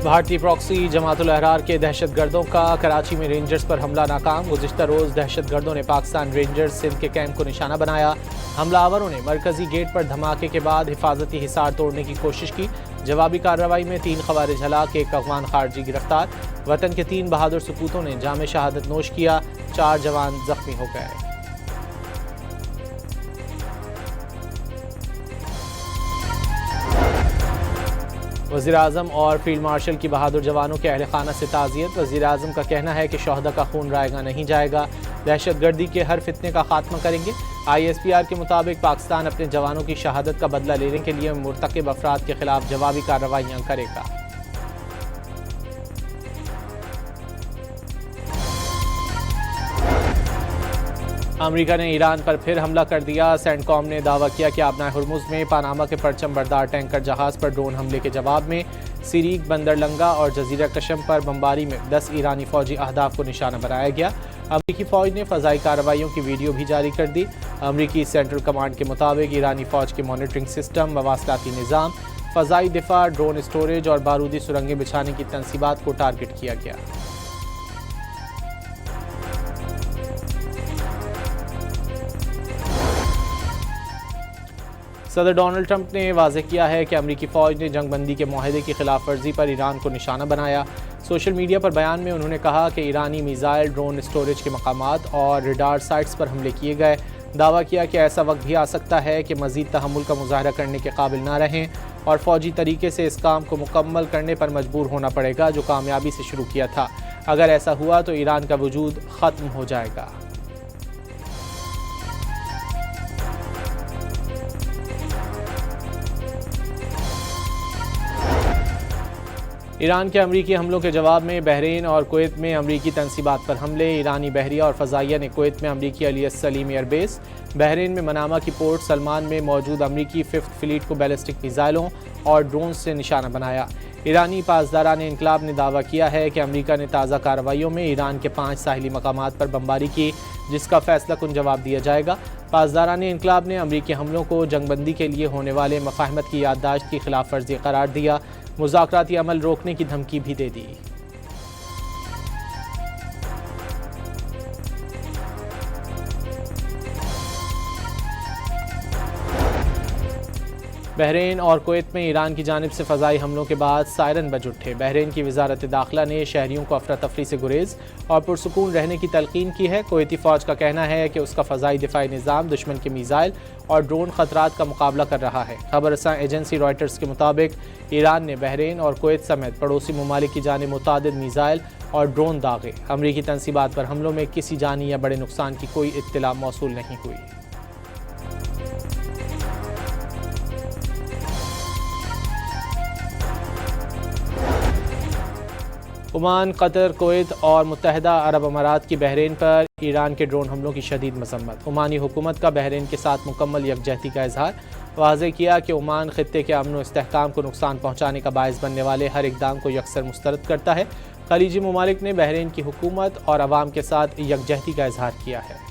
भारतीय प्रॉक्सी जमातुल अहरार के दहशतगर्दों का कराची में रेंजर्स पर हमला नाकाम। गुज़िश्ता रोज़ दहशतगर्दों ने पाकिस्तान रेंजर्स सिंध के कैंप को निशाना बनाया। हमलावरों ने मरकजी गेट पर धमाके के बाद हिफाजती हिसार तोड़ने की कोशिश की। जवाबी कार्रवाई में 3 खवारिज हलाक, 1 अफगान खारजी गिरफ्तार। वतन के 3 बहादुर सपूतों ने जाम शहादत नोश किया। 4 जवान जख्मी हो गए। वज़ीर-ए-आज़म और फील्ड मार्शल की बहादुर जवानों के अहल खाना से ताज़ियत। वज़ीर-ए-आज़म का कहना है कि शोहदा का खून रायगा नहीं जाएगा, दहशतगर्दी के हर फितने का खात्मा करेंगे। ISPR के मुताबिक पाकिस्तान अपने जवानों की शहादत का बदला लेने के लिए मुर्तकिब अफराद के खिलाफ जवाबी कार्रवाइयाँ करेगा। अमेरिका ने ईरान पर फिर हमला कर दिया। सेंटकॉम ने दावा किया कि आबनाए हुर्मुज़ में पानामा के परचम बरदार टैंकर जहाज़ पर ड्रोन हमले के जवाब में सीरीक, बंदरलंगा और जजीरा कशम पर बमबारी में 10 ईरानी फौजी अहदाफ को निशाना बनाया गया। अमेरिकी फ़ौज ने फ़ज़ाई कार्रवाइयों की वीडियो भी जारी कर दी। अमेरिकी सेंट्रल कमांड के मुताबिक ईरानी फ़ौज के मॉनिटरिंग सिस्टम, मवासलाती निज़ाम, फ़ज़ाई दिफा, ड्रोन स्टोरेज और बारूदी सुरंगें बिछाने की तनसीबात को टारगेट किया गया। सदर डोनाल्ड ट्रंप ने वाज़ेह किया है कि अमेरिकी फ़ौज ने जंगबंदी के मुआहदे की खिलाफ वर्जी पर ईरान को निशाना बनाया। सोशल मीडिया पर बयान में उन्होंने कहा कि ईरानी मिसाइल, ड्रोन स्टोरेज के मकामात और रेडार साइट्स पर हमले किए गए। दावा किया कि ऐसा वक्त भी आ सकता है कि मज़ीद तहम्मुल का मुजाहरा करने के काबिल ना रहें और फ़ौजी तरीके से इस काम को मुकम्मल करने पर मजबूर होना पड़ेगा जो कामयाबी से शुरू किया था। अगर ऐसा हुआ तो ईरान का वजूद ख़त्म हो जाएगा। ईरान के अमरीकी हमलों के जवाब में बहरीन और कुवैत में अमरीकी तनसीबात पर हमले। ईरानी बहरिया और फ़ज़ाइया ने कुवैत में अमरीकी अली सलीम एयरबेस, बहरीन में मनामा की पोर्ट सलमान में मौजूद अमरीकी 5th फ्लीट को बैलिस्टिक मिसाइलों और ड्रोन से निशाना बनाया। ईरानी पासदारान इनकलाब ने दावा किया है कि अमरीका ने ताज़ा कार्रवाइयों में ईरान के 5 साहिली मकामात पर बमबारी की, जिसका फैसला कुन जवाब दिया जाएगा। पासदारान इनकलाब ने अमरीकी हमलों को जंगबंदी के लिए होने वाले मफाहमत की याददाश्त की खिलाफ वर्जी करार दिया। मुज़ाकराती अमल रोकने की धमकी भी दे दी। बहरीन और कुवैत में ईरान की जानिब से फ़ज़ाई हमलों के बाद सायरन बज उठे। बहरीन की वज़ारत दाखिला ने शहरियों को अफरा तफरी से गुरेज और पुरसुकून रहने की तलकीन की है। कुवैती फ़ौज का कहना है कि उसका फ़ज़ाई दिफाई निज़ाम दुश्मन के मिसाइल और ड्रोन ख़तरात का मुकाबला कर रहा है। खबरसां एजेंसी रॉयटर्स के मुताबिक ईरान ने बहरीन और कुवैत समेत पड़ोसी ममालिक की जानिब मुतादिद मिसाइल और ड्रोन दागे। अमरीकी तनसीबात पर हमलों में किसी जानी या बड़े नुकसान की कोई इत्तला मौसूल नहीं हुई। ओमान, कतर, कुवैत और मुत्तहिदा अरब अमारात की बहरीन पर ईरान के ड्रोन हमलों की शदीद मज़म्मत। ओमानी हुकूमत का बहरीन के साथ मुकम्मल यकजहती का इजहार। वाज़ेह किया कि ओमान खित्ते के अमन व इस्तेहकाम को नुकसान पहुँचाने का बायस बनने वाले हर इक़दाम को यकसर मुस्तरद करता है। खलीजी ममालिक ने बहरीन की हुकूमत और अवाम के साथ यकजहती का इजहार किया है।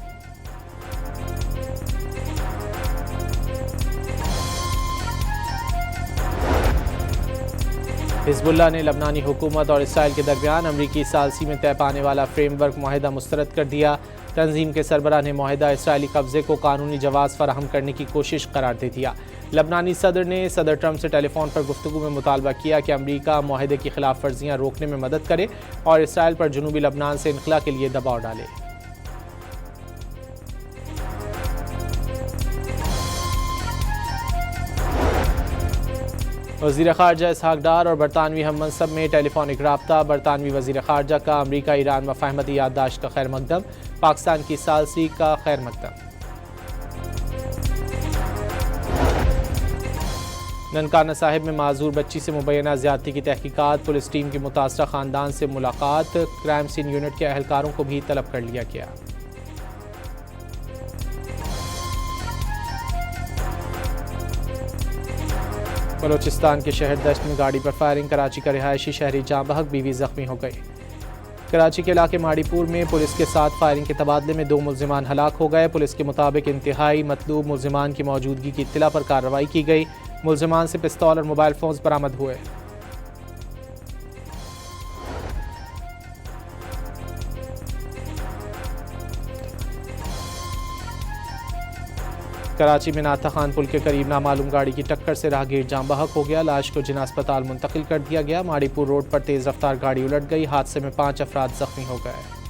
हिज़्बुल्लाह ने लबनानी हुकूमत और इसराइल के दरमियान अमरीकी सालसी में तय पाने वाला फ्रेमवर्क मुआहिदा मुस्तरद कर दिया। तंजीम के सरबराह ने मुआहिदा इसराइली कब्जे को कानूनी जवाज़ फराहम करने की कोशिश करार दे दिया। लबनानी सदर ने सदर ट्रंप से टेलीफोन पर गुफ्तगू में मुतालबा किया कि अमरीका मुआहिदे की खिलाफ वर्जियाँ रोकने में मदद करे और इसराइल पर जनूबी लबनान से इनखला के लिए दबाव डाले। वज़ीर ख़ारजा इसहाक़ डार और बरतानवी हम मनसब में टेलीफोनिक राब्ता। बरतानवी वज़ीर ख़ारजा का अमरीका ईरान मफ़ाहमती याददाश्त का खैर मकदम, पाकिस्तान की सालसी का खैर मकदम। ननकाना साहिब में माजूर बच्ची से मुबैना ज़्यादती की तहकीकात। पुलिस टीम की मुतासरा ख़ानदान से मुलाकात। क्राइम सीन यूनिट के एहलकारों को भी तलब कर लिया गया। बलोचिस्तान के शहर दश्त में गाड़ी पर फायरिंग। कराची का रिहायशी शहरी जाँ बहक, बीवी जख्मी हो गई। कराची के इलाके माड़ीपुर में पुलिस के साथ फायरिंग के तबादले में 2 मुल्जिमान हलाक हो गए। पुलिस के मुताबिक इंतहाई मतलूब मुल्जिमान की मौजूदगी की इत्तला पर कार्रवाई की गई। मुल्जिमान से पिस्तौल और मोबाइल फ़ोन्स बरामद हुए। कराची में नाथा खान पुल के करीब नामालूम गाड़ी की टक्कर से राहगीर जाम बहक हो गया। लाश को जिना अस्पताल मुंतकिल कर दिया गया। माड़ीपुर रोड पर तेज रफ्तार गाड़ी उलट गई। हादसे में 5 अफराद जख्मी हो गए।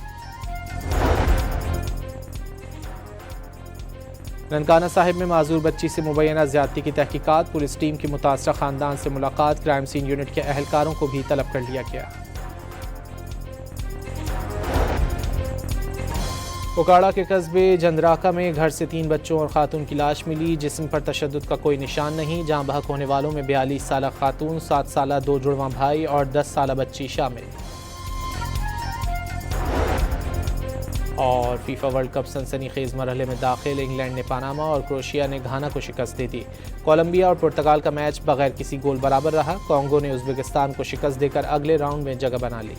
ननकाना साहिब में माजूर बच्ची से मुबैना ज्यादती की तहकीकात। पुलिस टीम की मुतासरा खानदान से मुलाकात। क्राइम सीन यूनिट के अहलकारों को भी तलब कर लिया गया। उकाड़ा के कस्बे जंदराका में घर से 3 बच्चों और खातून की लाश मिली। जिस्म पर तशद्दुद का कोई निशान नहीं। जाँ बहक होने वालों में 42 साला खातून, 7 साला 2 जुड़वां भाई और 10 साला बच्ची शामिल। और फीफा वर्ल्ड कप सनसनीखेज मरहले में दाखिल। इंग्लैंड ने पनामा और क्रोएशिया ने घाना को शिकस्त दे दी। कोलंबिया और पुर्तगाल का मैच बगैर किसी गोल बराबर रहा। कांगो ने उज़्बेकिस्तान को शिकस्त देकर अगले राउंड में जगह बना ली।